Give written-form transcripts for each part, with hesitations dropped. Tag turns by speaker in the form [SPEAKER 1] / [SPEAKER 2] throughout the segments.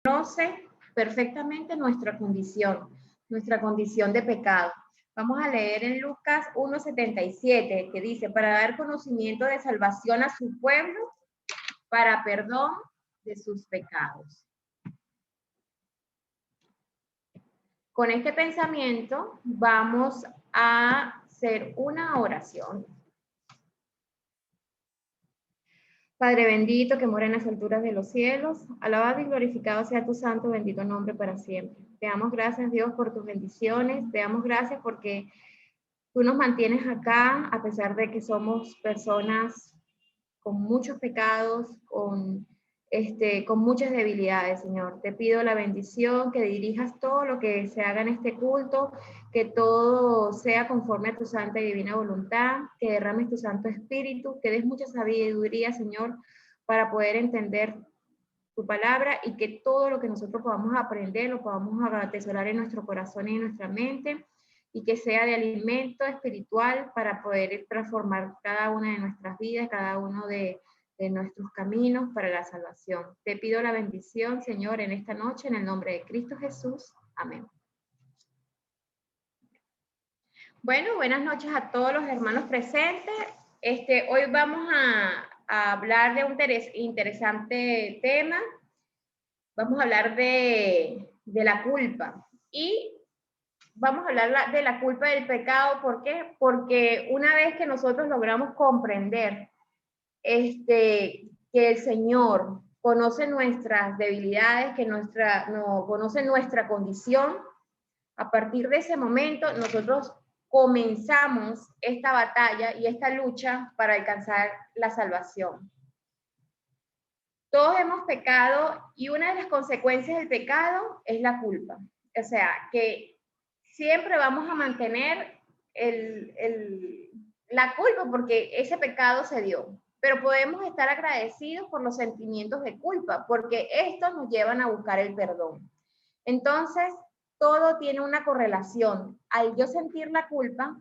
[SPEAKER 1] conoce perfectamente nuestra condición de pecado. Vamos a leer en Lucas 1:77, que dice, para dar conocimiento de salvación a su pueblo, para perdón de sus pecados. Con este pensamiento vamos a hacer una oración. Padre bendito, que mora en las alturas de los cielos, alabado y glorificado sea tu santo bendito nombre para siempre. Te damos gracias, Dios, por tus bendiciones. Te damos gracias porque tú nos mantienes acá, a pesar de que somos personas con muchos pecados, con muchas debilidades, Señor. Te pido la bendición, que dirijas todo lo que se haga en este culto, que todo sea conforme a tu santa y divina voluntad, que derrames tu Santo Espíritu, que des mucha sabiduría, Señor, para poder entender tu palabra y que todo lo que nosotros podamos aprender lo podamos atesorar en nuestro corazón y en nuestra mente, y que sea de alimento espiritual para poder transformar cada una de nuestras vidas, cada uno de nuestros caminos para la salvación. Te pido la bendición, Señor, en esta noche, en el nombre de Cristo Jesús. Amén. Bueno, buenas noches a todos los hermanos presentes. Hoy vamos a hablar de un interesante tema. Vamos a hablar de la culpa. Y vamos a hablar de la culpa del pecado. ¿Por qué? Porque una vez que nosotros logramos comprender que el Señor conoce nuestras debilidades, que conoce nuestra condición, a partir de ese momento nosotros comenzamos esta batalla y esta lucha para alcanzar la salvación. Todos hemos pecado y una de las consecuencias del pecado es la culpa. O sea, que siempre vamos a mantener la culpa porque ese pecado se dio. Pero podemos estar agradecidos por los sentimientos de culpa, porque estos nos llevan a buscar el perdón. Entonces, todo tiene una correlación. Al yo sentir la culpa,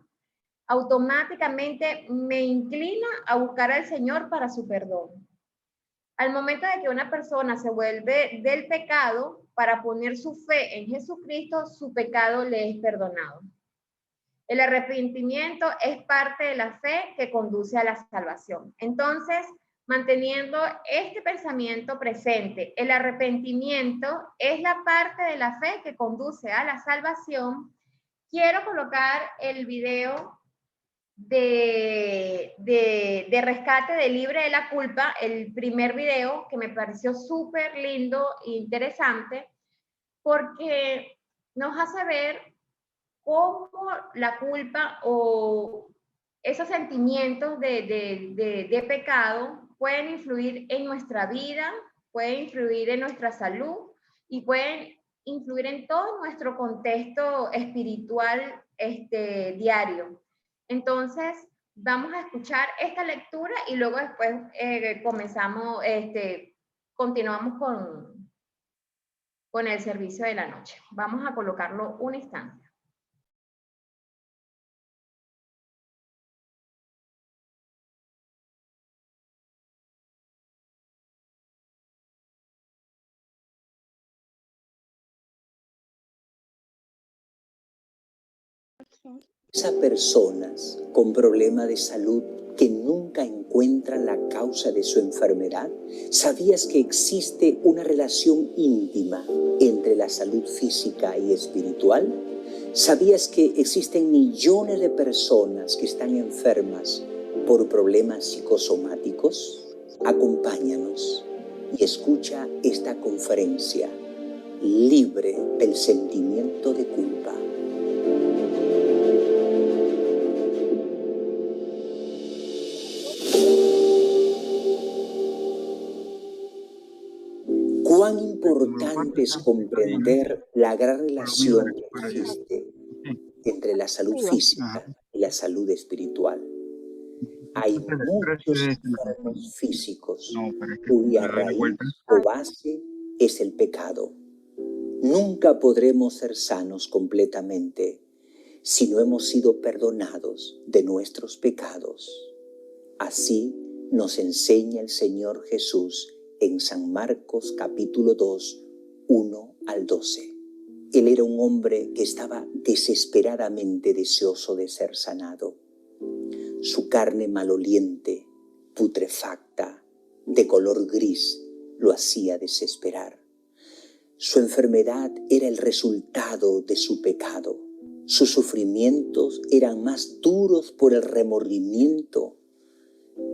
[SPEAKER 1] automáticamente me inclina a buscar al Señor para su perdón. Al momento de que una persona se vuelve del pecado para poner su fe en Jesucristo, su pecado le es perdonado. El arrepentimiento es parte de la fe que conduce a la salvación. Entonces, manteniendo este pensamiento presente, el arrepentimiento es la parte de la fe que conduce a la salvación. Quiero colocar el video de rescate de libre de la culpa, el primer video, que me pareció súper lindo e interesante, porque nos hace ver cómo la culpa o esos sentimientos de pecado pueden influir en nuestra vida, pueden influir en nuestra salud y pueden influir en todo nuestro contexto espiritual diario. Entonces, vamos a escuchar esta lectura y luego después continuamos con el servicio de la noche. Vamos a colocarlo un instante.
[SPEAKER 2] A personas con problema de salud que nunca encuentran la causa de su enfermedad. ¿Sabías que existe una relación íntima entre la salud física y espiritual? ¿Sabías que existen millones de personas que están enfermas por problemas psicosomáticos? Acompáñanos y escucha esta conferencia, libre del sentimiento de culpa. Cuán importante es comprender la gran relación que existe entre la salud física y la salud espiritual. Hay muchos enfermos físicos cuya raíz o base es el pecado. Nunca podremos ser sanos completamente si no hemos sido perdonados de nuestros pecados. Así nos enseña el Señor Jesús en San Marcos capítulo 2, al 12. Él era un hombre que estaba desesperadamente deseoso de ser sanado. Su carne maloliente, putrefacta, de color gris, lo hacía desesperar. Su enfermedad era el resultado de su pecado. Sus sufrimientos eran más duros por el remordimiento.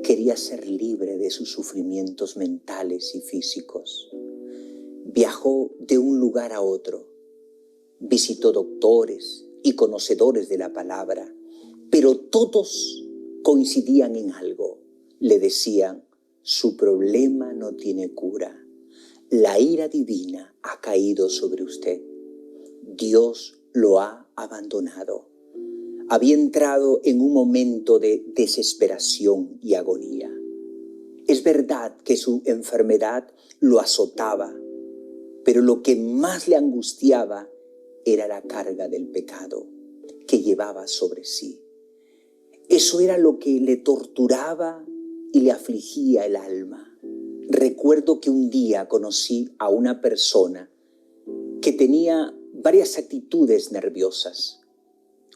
[SPEAKER 2] Quería ser libre de sus sufrimientos mentales y físicos. Viajó de un lugar a otro. Visitó doctores y conocedores de la palabra, pero todos coincidían en algo. Le decían, su problema no tiene cura. La ira divina ha caído sobre usted. Dios lo ha abandonado. Había entrado en un momento de desesperación y agonía. Es verdad que su enfermedad lo azotaba, pero lo que más le angustiaba era la carga del pecado que llevaba sobre sí. Eso era lo que le torturaba y le afligía el alma. Recuerdo que un día conocí a una persona que tenía varias actitudes nerviosas.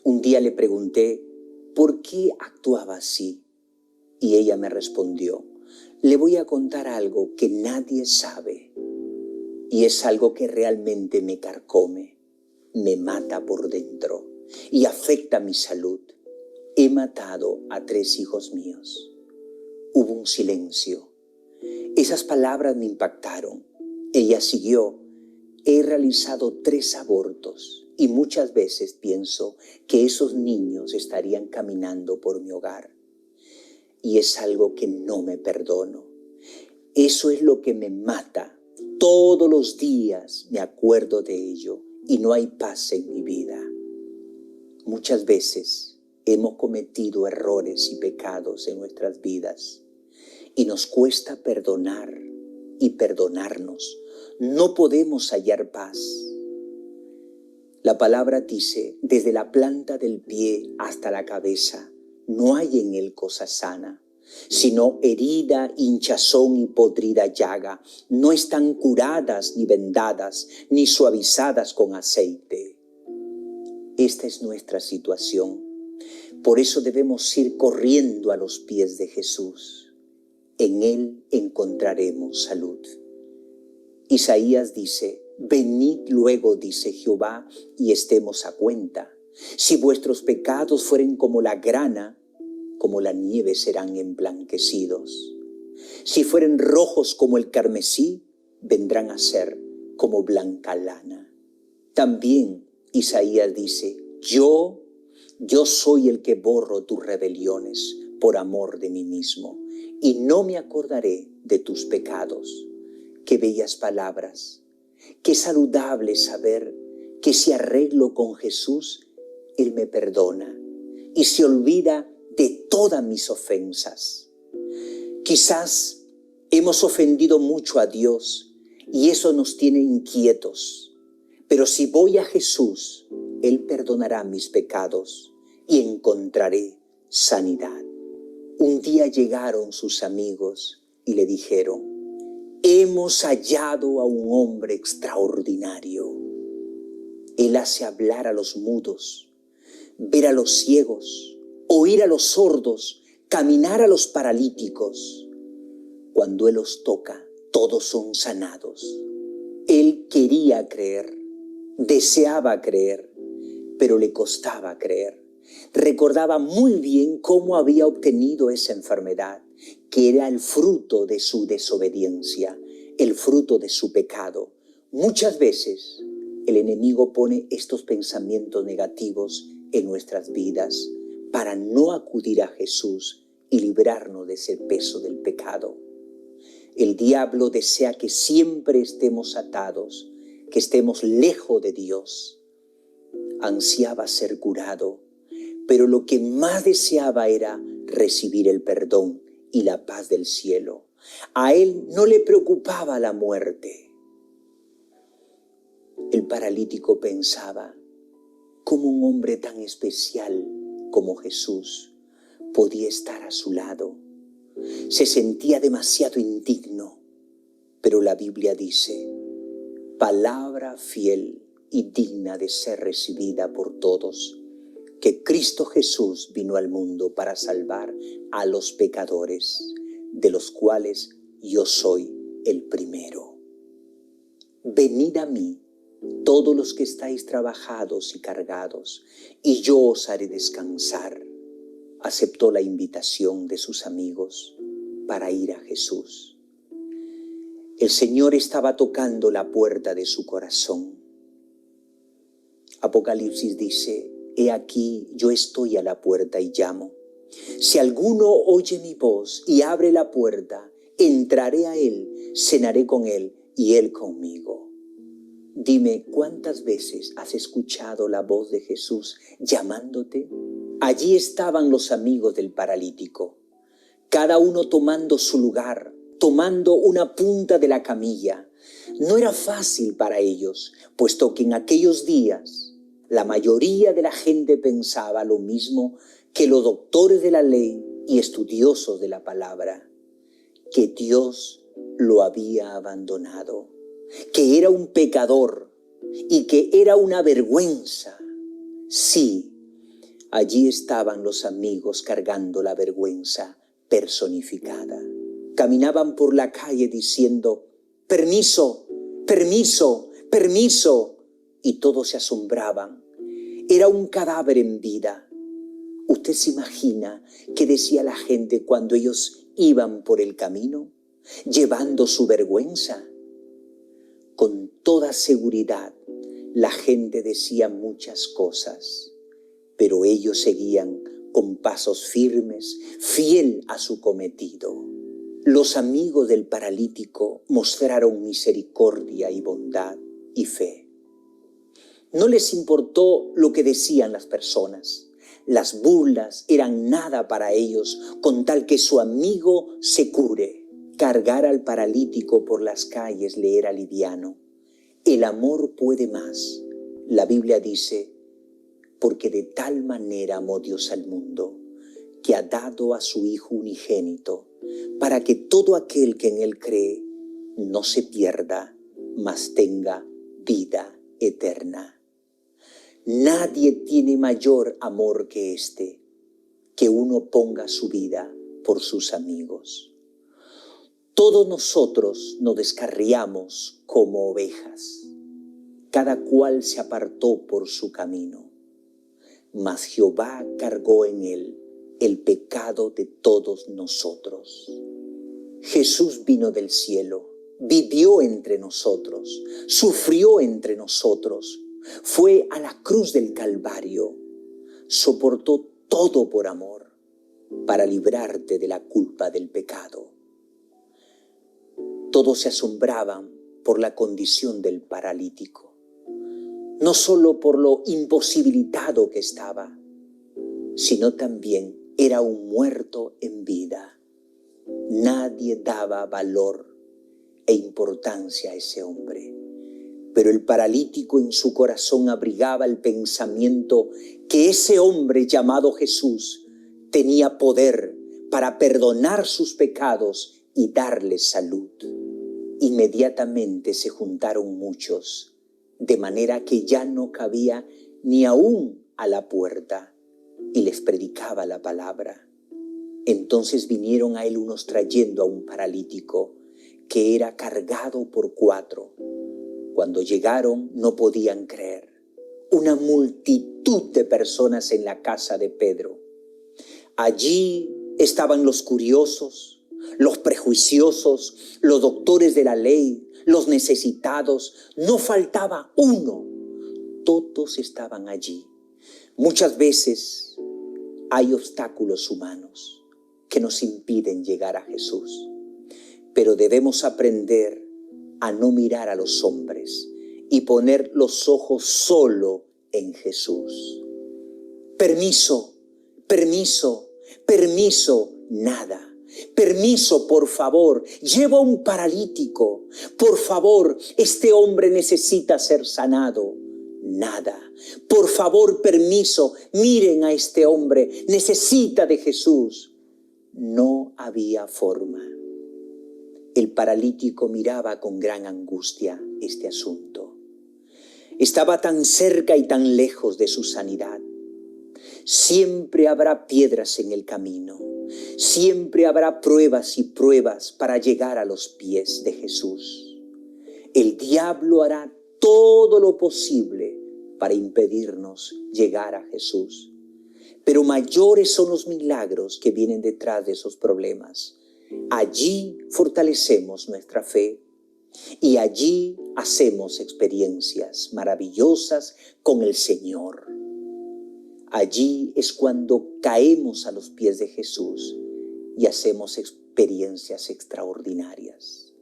[SPEAKER 2] Un día le pregunté, ¿por qué actuaba así? Y ella me respondió, le voy a contar algo que nadie sabe. Y es algo que realmente me carcome, me mata por dentro y afecta mi salud. He matado a 3 hijos míos. Hubo un silencio. Esas palabras me impactaron. Ella siguió, he realizado 3 abortos y muchas veces pienso que esos niños estarían caminando por mi hogar. Y es algo que no me perdono. Eso es lo que me mata. Todos los días me acuerdo de ello y no hay paz en mi vida. Muchas veces hemos cometido errores y pecados en nuestras vidas y nos cuesta perdonar y perdonarnos. No podemos hallar paz. La palabra dice, desde la planta del pie hasta la cabeza, no hay en él cosa sana, sino herida, hinchazón y podrida llaga. No están curadas ni vendadas, ni suavizadas con aceite. Esta es nuestra situación. Por eso debemos ir corriendo a los pies de Jesús. En él encontraremos salud. Isaías dice, venid luego, dice Jehová, y estemos a cuenta. Si vuestros pecados fueren como la grana, como la nieve serán emblanquecidos. Si fueren rojos como el carmesí, vendrán a ser como blanca lana. También Isaías dice, yo soy el que borro tus rebeliones por amor de mí mismo, y no me acordaré de tus pecados. Qué bellas palabras, qué saludable saber que si arreglo con Jesús, Él me perdona y se olvida de todas mis ofensas. Quizás hemos ofendido mucho a Dios y eso nos tiene inquietos, pero si voy a Jesús, Él perdonará mis pecados y encontraré sanidad. Un día llegaron sus amigos y le dijeron, hemos hallado a un hombre extraordinario. Él hace hablar a los mudos, ver a los ciegos, oír a los sordos, caminar a los paralíticos. Cuando Él los toca, todos son sanados. Él quería creer, deseaba creer, pero le costaba creer. Recordaba muy bien cómo había obtenido esa enfermedad, que era el fruto de su desobediencia, el fruto de su pecado. Muchas veces el enemigo pone estos pensamientos negativos en nuestras vidas para no acudir a Jesús y librarnos de ese peso del pecado. El diablo desea que siempre estemos atados, que estemos lejos de Dios. Ansiaba ser curado, pero lo que más deseaba era recibir el perdón y la paz del cielo. A él no le preocupaba la muerte. El paralítico pensaba, ¿cómo un hombre tan especial como Jesús podía estar a su lado? Se sentía demasiado indigno, pero la Biblia dice, palabra fiel y digna de ser recibida por todos, que Cristo Jesús vino al mundo para salvar a los pecadores, de los cuales yo soy el primero. Venid a mí, todos los que estáis trabajados y cargados, y yo os haré descansar. Aceptó la invitación de sus amigos para ir a Jesús. El Señor estaba tocando la puerta de su corazón. Apocalipsis dice: he aquí, yo estoy a la puerta y llamo. Si alguno oye mi voz y abre la puerta, entraré a él, cenaré con él y él conmigo. Dime, ¿cuántas veces has escuchado la voz de Jesús llamándote? Allí estaban los amigos del paralítico, cada uno tomando su lugar, tomando una punta de la camilla. No era fácil para ellos, puesto que en aquellos días la mayoría de la gente pensaba lo mismo que los doctores de la ley y estudiosos de la palabra, que Dios lo había abandonado, que era un pecador y que era una vergüenza. Sí, allí estaban los amigos cargando la vergüenza personificada. Caminaban por la calle diciendo: permiso, permiso, permiso, y todos se asombraban. Era un cadáver en vida. ¿Usted se imagina qué decía la gente cuando ellos iban por el camino, llevando su vergüenza? Con toda seguridad, la gente decía muchas cosas, pero ellos seguían con pasos firmes, fiel a su cometido. Los amigos del paralítico mostraron misericordia y bondad y fe. No les importó lo que decían las personas. Las burlas eran nada para ellos, con tal que su amigo se cure. Cargar al paralítico por las calles le era liviano. El amor puede más. La Biblia dice: porque de tal manera amó Dios al mundo, que ha dado a su Hijo unigénito, para que todo aquel que en Él cree no se pierda, mas tenga vida eterna. Nadie tiene mayor amor que este, que uno ponga su vida por sus amigos. Todos nosotros nos descarriamos como ovejas, cada cual se apartó por su camino, mas Jehová cargó en él el pecado de todos nosotros. Jesús vino del cielo, vivió entre nosotros, sufrió entre nosotros, fue a la cruz del Calvario, soportó todo por amor, para librarte de la culpa del pecado. Todos se asombraban por la condición del paralítico, no solo por lo imposibilitado que estaba, sino también era un muerto en vida. Nadie daba valor e importancia a ese hombre. Pero el paralítico en su corazón abrigaba el pensamiento que ese hombre llamado Jesús tenía poder para perdonar sus pecados y darles salud. Inmediatamente se juntaron muchos, de manera que ya no cabía ni aún a la puerta, y les predicaba la palabra. Entonces vinieron a él unos trayendo a un paralítico que era cargado por 4. Cuando llegaron no podían creer. Una multitud de personas en la casa de Pedro. Allí estaban los curiosos, los prejuiciosos, los doctores de la ley, los necesitados. No faltaba uno. Todos estaban allí. Muchas veces hay obstáculos humanos que nos impiden llegar a Jesús, pero debemos aprender a no mirar a los hombres y poner los ojos solo en Jesús. Permiso, permiso, permiso, nada. Permiso, por favor, llevo a un paralítico. Por favor, este hombre necesita ser sanado. Nada. Por favor, permiso, miren a este hombre, necesita de Jesús. No había forma. El paralítico miraba con gran angustia este asunto. Estaba tan cerca y tan lejos de su sanidad. Siempre habrá piedras en el camino. Siempre habrá pruebas y pruebas para llegar a los pies de Jesús. El diablo hará todo lo posible para impedirnos llegar a Jesús. Pero mayores son los milagros que vienen detrás de esos problemas. Allí fortalecemos nuestra fe y allí hacemos experiencias maravillosas con el Señor. Allí es cuando caemos a los pies de Jesús y hacemos experiencias extraordinarias.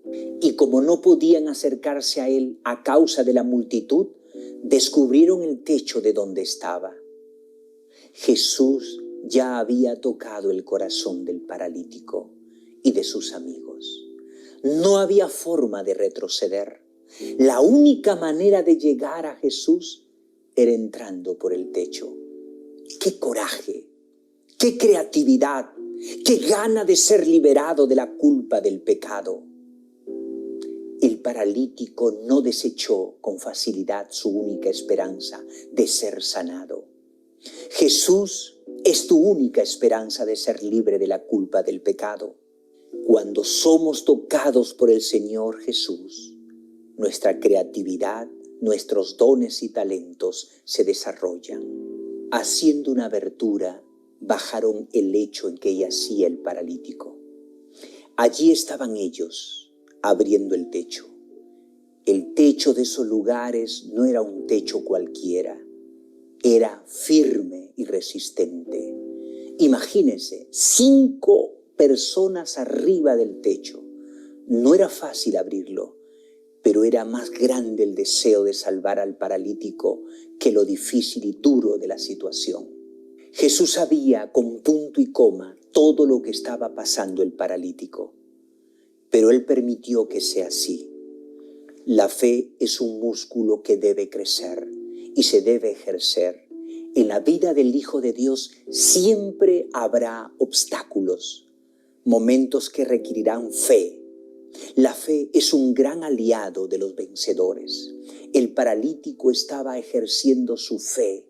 [SPEAKER 2] Y como no podían acercarse a Él a causa de la multitud, descubrieron el techo de donde estaba. Jesús ya había tocado el corazón del paralítico y de sus amigos. No había forma de retroceder. La única manera de llegar a Jesús era entrando por el techo. ¡Qué coraje! ¡Qué creatividad! ¡Qué gana de ser liberado de la culpa del pecado! El paralítico no desechó con facilidad su única esperanza de ser sanado. Jesús es tu única esperanza de ser libre de la culpa del pecado. Cuando somos tocados por el Señor Jesús, nuestra creatividad, nuestros dones y talentos se desarrollan. Haciendo una abertura, bajaron el lecho en que yacía el paralítico. Allí estaban ellos, abriendo el techo. El techo de esos lugares no era un techo cualquiera, era firme y resistente. Imagínense, 5 personas arriba del techo. No era fácil abrirlo, pero era más grande el deseo de salvar al paralítico que lo difícil y duro de la situación. Jesús sabía con punto y coma todo lo que estaba pasando el paralítico, pero Él permitió que sea así. La fe es un músculo que debe crecer y se debe ejercer. En la vida del Hijo de Dios siempre habrá obstáculos, momentos que requerirán fe. La fe es un gran aliado de los vencedores. El paralítico estaba ejerciendo su fe.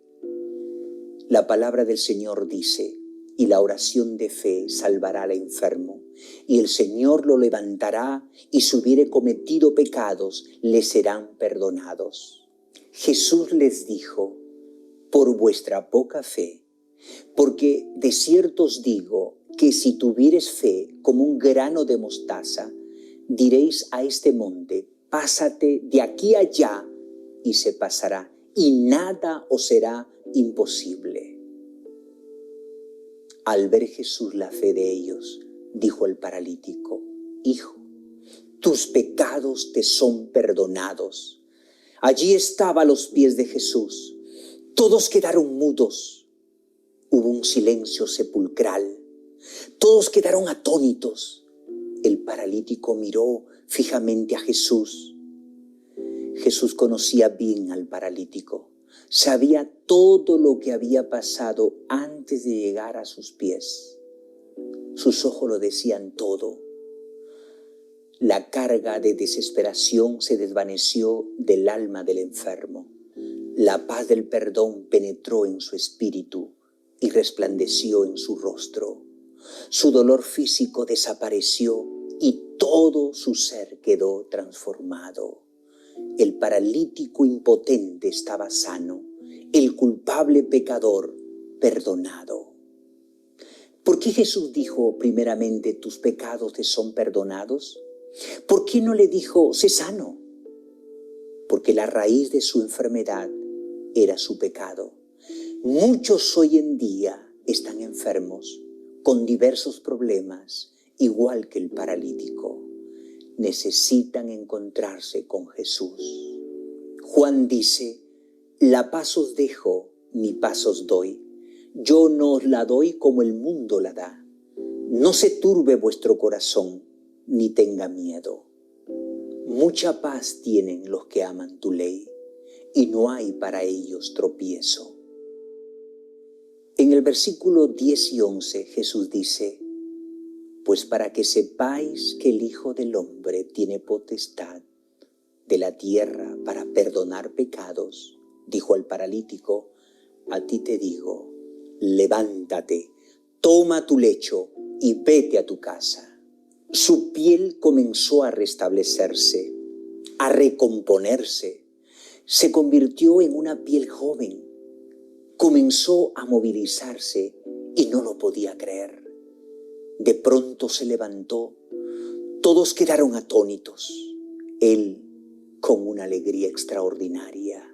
[SPEAKER 2] La palabra del Señor dice, y la oración de fe salvará al enfermo, y el Señor lo levantará, y si hubiere cometido pecados, le serán perdonados. Jesús les dijo, por vuestra poca fe, porque de cierto os digo que si tuvieres fe como un grano de mostaza, diréis a este monte, pásate de aquí allá, y se pasará, y nada os será imposible. Al ver Jesús la fe de ellos, dijo el paralítico, hijo, tus pecados te son perdonados. Allí estaba a los pies de Jesús. Todos quedaron mudos. Hubo un silencio sepulcral. Todos quedaron atónitos. El paralítico miró fijamente a Jesús. Jesús conocía bien al paralítico. Sabía todo lo que había pasado antes de llegar a sus pies. Sus ojos lo decían todo. La carga de desesperación se desvaneció del alma del enfermo. La paz del perdón penetró en su espíritu y resplandeció en su rostro. Su dolor físico desapareció y todo su ser quedó transformado. El paralítico impotente estaba sano, el culpable pecador perdonado. ¿Por qué Jesús dijo primeramente tus pecados te son perdonados? ¿Por qué no le dijo sé sano? Porque la raíz de su enfermedad era su pecado. Muchos hoy en día están enfermos con diversos problemas, igual que el paralítico. Necesitan encontrarse con Jesús. Juan dice, la paz os dejo, mi paz os doy. Yo no os la doy como el mundo la da. No se turbe vuestro corazón, ni tenga miedo. Mucha paz tienen los que aman tu ley, y no hay para ellos tropiezo. En el versículo 10 y 11 Jesús dice, Pues para que sepáis que el Hijo del Hombre tiene potestad de la tierra para perdonar pecados, dijo al paralítico, a ti te digo, levántate, toma tu lecho y vete a tu casa. Su piel comenzó a restablecerse, a recomponerse. Se convirtió en una piel joven. Comenzó a movilizarse y no lo podía creer. De pronto se levantó. Todos quedaron atónitos. Él, con una alegría extraordinaria,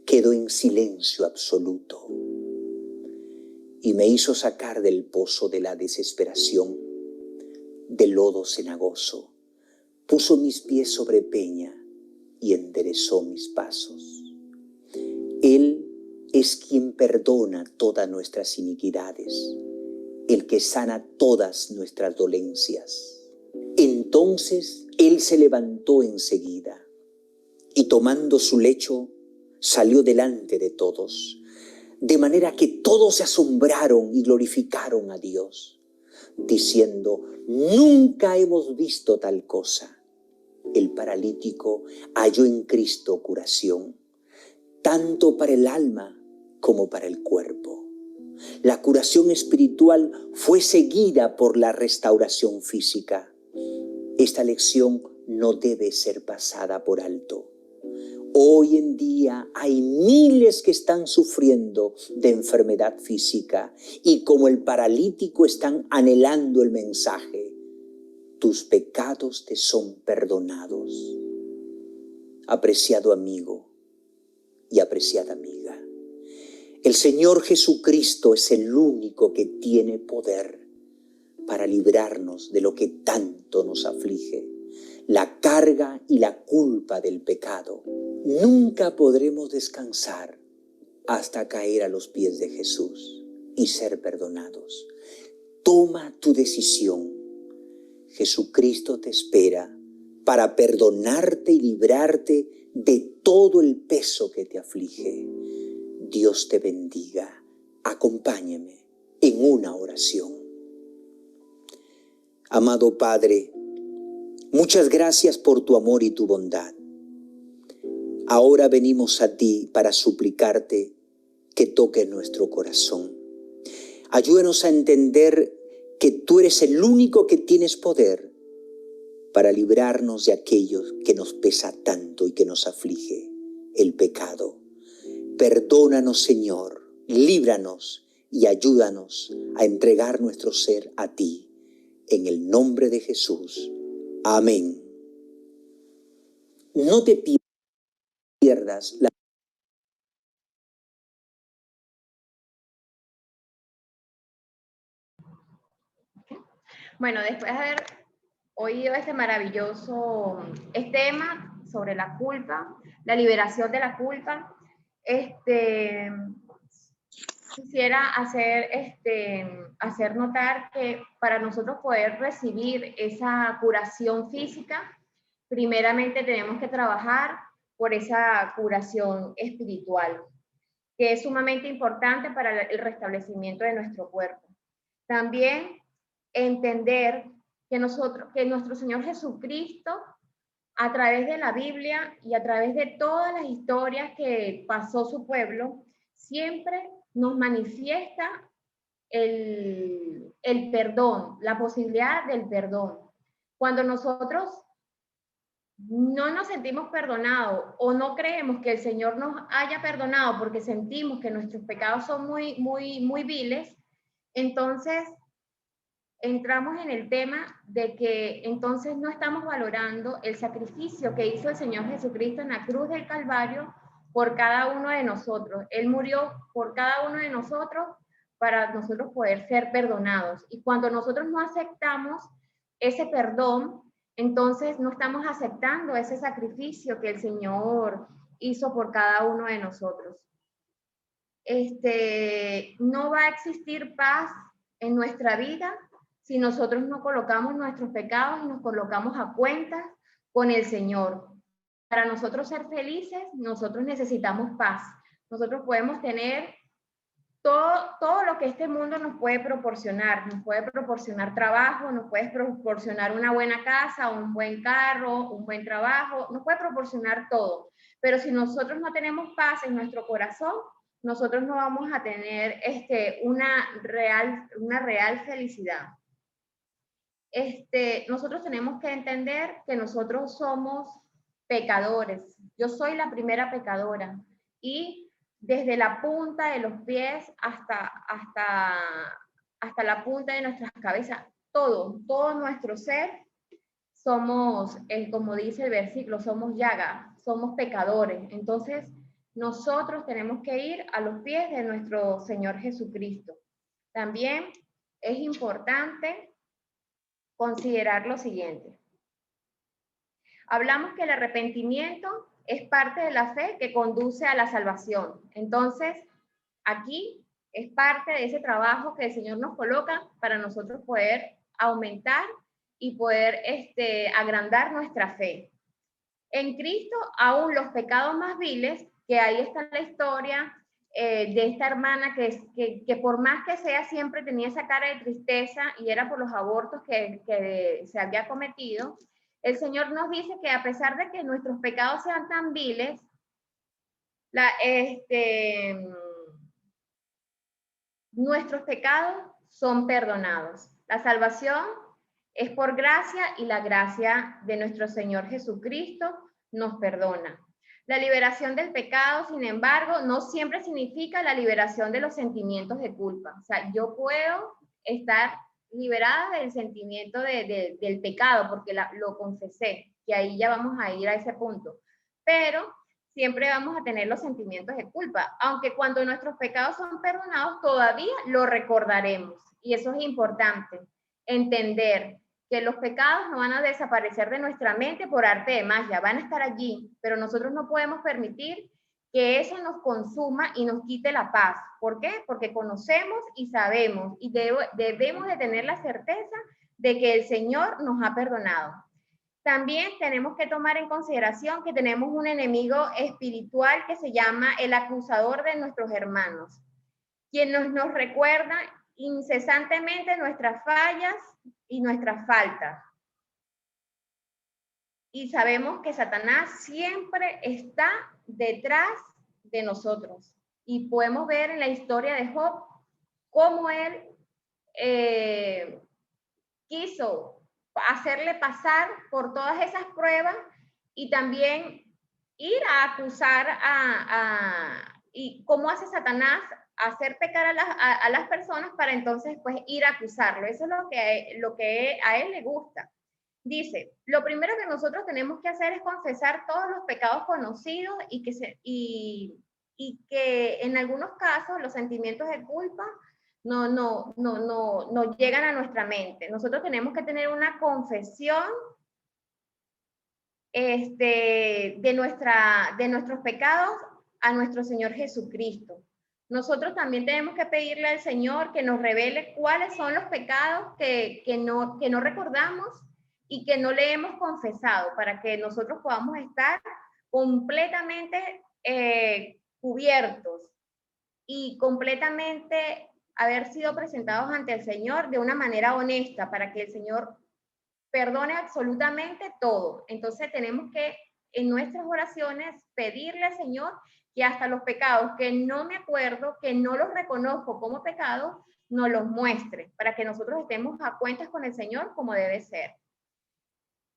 [SPEAKER 2] quedó en silencio absoluto y me hizo sacar del pozo de la desesperación, del lodo cenagoso, puso mis pies sobre peña y enderezó mis pasos. Él es quien perdona todas nuestras iniquidades, el que sana todas nuestras dolencias. Entonces él se levantó enseguida y tomando su lecho salió delante de todos, de manera que todos se asombraron y glorificaron a Dios, diciendo, nunca hemos visto tal cosa. El paralítico halló en Cristo curación, tanto para el alma como para el cuerpo. La curación espiritual fue seguida por la restauración física. Esta lección no debe ser pasada por alto. Hoy en día hay miles que están sufriendo de enfermedad física y como el paralítico están anhelando el mensaje. Tus pecados te son perdonados. Apreciado amigo y apreciada amiga, el Señor Jesucristo es el único que tiene poder para librarnos de lo que tanto nos aflige, la carga y la culpa del pecado. Nunca podremos descansar hasta caer a los pies de Jesús y ser perdonados. Toma tu decisión. Jesucristo te espera para perdonarte y librarte de todo el peso que te aflige. Dios te bendiga. Acompáñame en una oración. Amado Padre, muchas gracias por tu amor y tu bondad. Ahora venimos a ti para suplicarte que toques nuestro corazón. Ayúdanos a entender que tú eres el único que tienes poder para librarnos de aquello que nos pesa tanto y que nos aflige, el pecado. Perdónanos, Señor, líbranos y ayúdanos a entregar nuestro ser a ti. En el nombre de Jesús. Amén. No te pierdas la
[SPEAKER 1] Bueno, después de haber oído este maravilloso tema sobre la culpa, la liberación de la culpa, quisiera hacer notar que para nosotros poder recibir esa curación física, primeramente tenemos que trabajar por esa curación espiritual, que es sumamente importante para el restablecimiento de nuestro cuerpo. También entender que nuestro Señor Jesucristo, a través de la Biblia y a través de todas las historias que pasó su pueblo, siempre nos manifiesta el perdón, la posibilidad del perdón. Cuando nosotros no nos sentimos perdonados o no creemos que el Señor nos haya perdonado porque sentimos que nuestros pecados son muy viles, entonces entramos en el tema de que entonces no estamos valorando el sacrificio que hizo el Señor Jesucristo en la cruz del Calvario por cada uno de nosotros. Él murió por cada uno de nosotros para nosotros poder ser perdonados. Y cuando nosotros no aceptamos ese perdón, entonces no estamos aceptando ese sacrificio que el Señor hizo por cada uno de nosotros. No va a existir paz en nuestra vida si nosotros no colocamos nuestros pecados y nos colocamos a cuentas con el Señor. Para nosotros ser felices, nosotros necesitamos paz. Nosotros podemos tener todo lo que este mundo nos puede proporcionar trabajo, nos puede proporcionar una buena casa, un buen carro, un buen trabajo, nos puede proporcionar todo. Pero si nosotros no tenemos paz en nuestro corazón, nosotros no vamos a tener una real felicidad. Nosotros tenemos que entender que nosotros somos pecadores. Yo soy la primera pecadora y desde la punta de los pies hasta la punta de nuestras cabezas, todo nuestro ser somos, como dice el versículo, somos llaga, somos pecadores. Entonces, nosotros tenemos que ir a los pies de nuestro Señor Jesucristo. También es importante considerar lo siguiente. Hablamos que el arrepentimiento es parte de la fe que conduce a la salvación. Entonces, aquí es parte de ese trabajo que el Señor nos coloca para nosotros poder aumentar y poder agrandar nuestra fe. En Cristo, aún los pecados más viles, que ahí está la historia de esta hermana que por más que sea siempre tenía esa cara de tristeza y era por los abortos que se había cometido, el Señor nos dice que a pesar de que nuestros pecados sean tan viles, nuestros pecados son perdonados. La salvación es por gracia y la gracia de nuestro Señor Jesucristo nos perdona. La liberación del pecado, sin embargo, no siempre significa la liberación de los sentimientos de culpa. O sea, yo puedo estar liberada del sentimiento del pecado porque lo confesé, que ahí ya vamos a ir a ese punto. Pero siempre vamos a tener los sentimientos de culpa, aunque cuando nuestros pecados son perdonados, todavía lo recordaremos. Y eso es importante, entender que los pecados no van a desaparecer de nuestra mente por arte de magia, van a estar allí, pero nosotros no podemos permitir que eso nos consuma y nos quite la paz. ¿Por qué? Porque conocemos y sabemos y debemos de tener la certeza de que el Señor nos ha perdonado. También tenemos que tomar en consideración que tenemos un enemigo espiritual que se llama el acusador de nuestros hermanos, quien nos recuerda incesantemente nuestras fallas y nuestras faltas. Y sabemos que Satanás siempre está detrás de nosotros. Y podemos ver en la historia de Job cómo él quiso hacerle pasar por todas esas pruebas y también ir a acusar y cómo hace Satanás hacer pecar a las personas para entonces pues ir a acusarlo. Eso es lo que a él le gusta. Dice, lo primero que nosotros tenemos que hacer es confesar todos los pecados conocidos y que en algunos casos los sentimientos de culpa no llegan a nuestra mente. Nosotros tenemos que tener una confesión de nuestros pecados a nuestro Señor Jesucristo. Nosotros también tenemos que pedirle al Señor que nos revele cuáles son los pecados que no recordamos y que no le hemos confesado, para que nosotros podamos estar completamente cubiertos y completamente haber sido presentados ante el Señor de una manera honesta, para que el Señor perdone absolutamente todo. Entonces tenemos que en nuestras oraciones pedirle al Señor que hasta los pecados que no me acuerdo, que no los reconozco como pecados, nos los muestre, para que nosotros estemos a cuentas con el Señor como debe ser.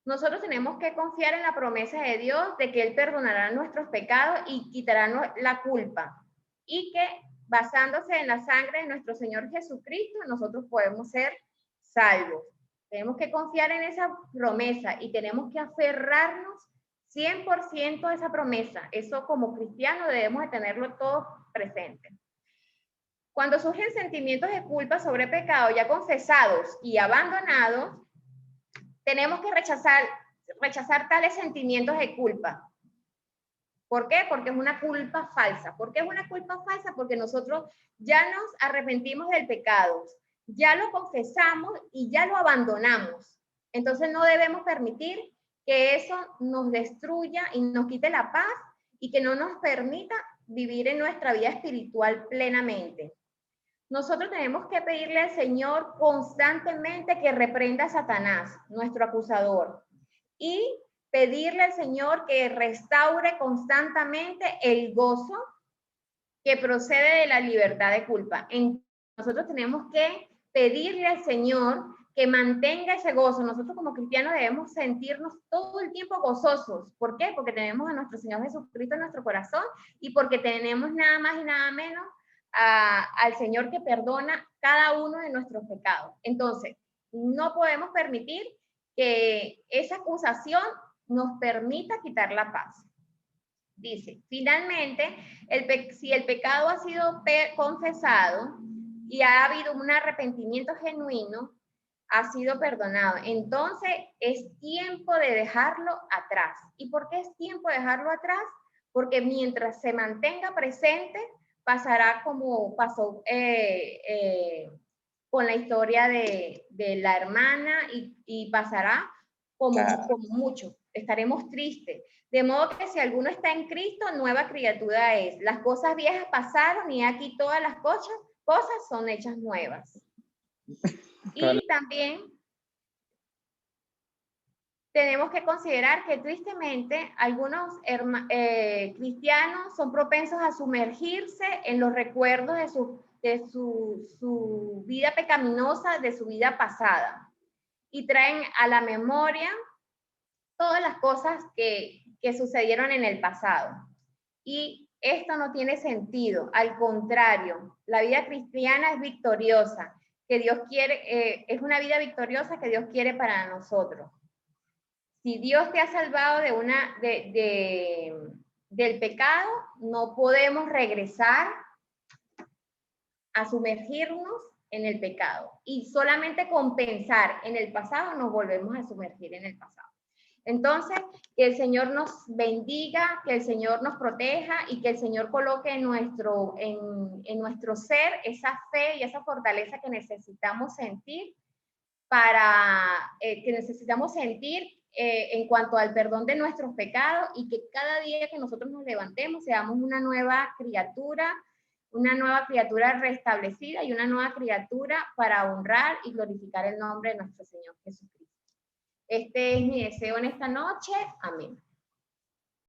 [SPEAKER 1] Nosotros tenemos que confiar en la promesa de Dios de que Él perdonará nuestros pecados y quitará la culpa, y que basándose en la sangre de nuestro Señor Jesucristo, nosotros podemos ser salvos. Tenemos que confiar en esa promesa y tenemos que aferrarnos 100% a esa promesa. Eso como cristianos debemos de tenerlo todo presente. Cuando surgen sentimientos de culpa sobre pecado ya confesados y abandonados, tenemos que rechazar tales sentimientos de culpa. ¿Por qué? Porque es una culpa falsa. ¿Por qué es una culpa falsa? Porque nosotros ya nos arrepentimos del pecado, ya lo confesamos y ya lo abandonamos. Entonces no debemos permitir que eso nos destruya y nos quite la paz y que no nos permita vivir en nuestra vida espiritual plenamente. nosotros tenemos que pedirle al Señor constantemente que reprenda a Satanás, nuestro acusador, y pedirle al Señor que restaure constantemente el gozo que procede de la libertad de culpa. Nosotros tenemos que pedirle al Señor que mantenga ese gozo. Nosotros como cristianos debemos sentirnos todo el tiempo gozosos. ¿Por qué? Porque tenemos a nuestro Señor Jesucristo en nuestro corazón y porque tenemos nada más y nada menos al Señor que perdona cada uno de nuestros pecados. Entonces, no podemos permitir que esa acusación nos permita quitar la paz. Dice, finalmente, si el pecado ha sido confesado y ha habido un arrepentimiento genuino, ha sido perdonado. Entonces, es tiempo de dejarlo atrás. ¿Y por qué es tiempo de dejarlo atrás? Porque mientras se mantenga presente, pasará como pasó con la historia de la hermana y pasará como mucho. Estaremos tristes. De modo que si alguno está en Cristo, nueva criatura es. Las cosas viejas pasaron y aquí todas las cosas son hechas nuevas. Y también tenemos que considerar que tristemente algunos cristianos son propensos a sumergirse en los recuerdos de su vida pecaminosa, de su vida pasada, y traen a la memoria todas las cosas que sucedieron en el pasado. Y esto no tiene sentido, al contrario, la vida cristiana es victoriosa, que Dios quiere, es una vida victoriosa que Dios quiere para nosotros. Si Dios te ha salvado del pecado, no podemos regresar a sumergirnos en el pecado. Y solamente con pensar en el pasado nos volvemos a sumergir en el pasado. Entonces, que el Señor nos bendiga, que el Señor nos proteja y que el Señor coloque en nuestro ser esa fe y esa fortaleza que necesitamos sentir en cuanto al perdón de nuestros pecados, y que cada día que nosotros nos levantemos seamos una nueva criatura restablecida y una nueva criatura para honrar y glorificar el nombre de nuestro Señor Jesucristo. Este es mi deseo en esta noche. Amén.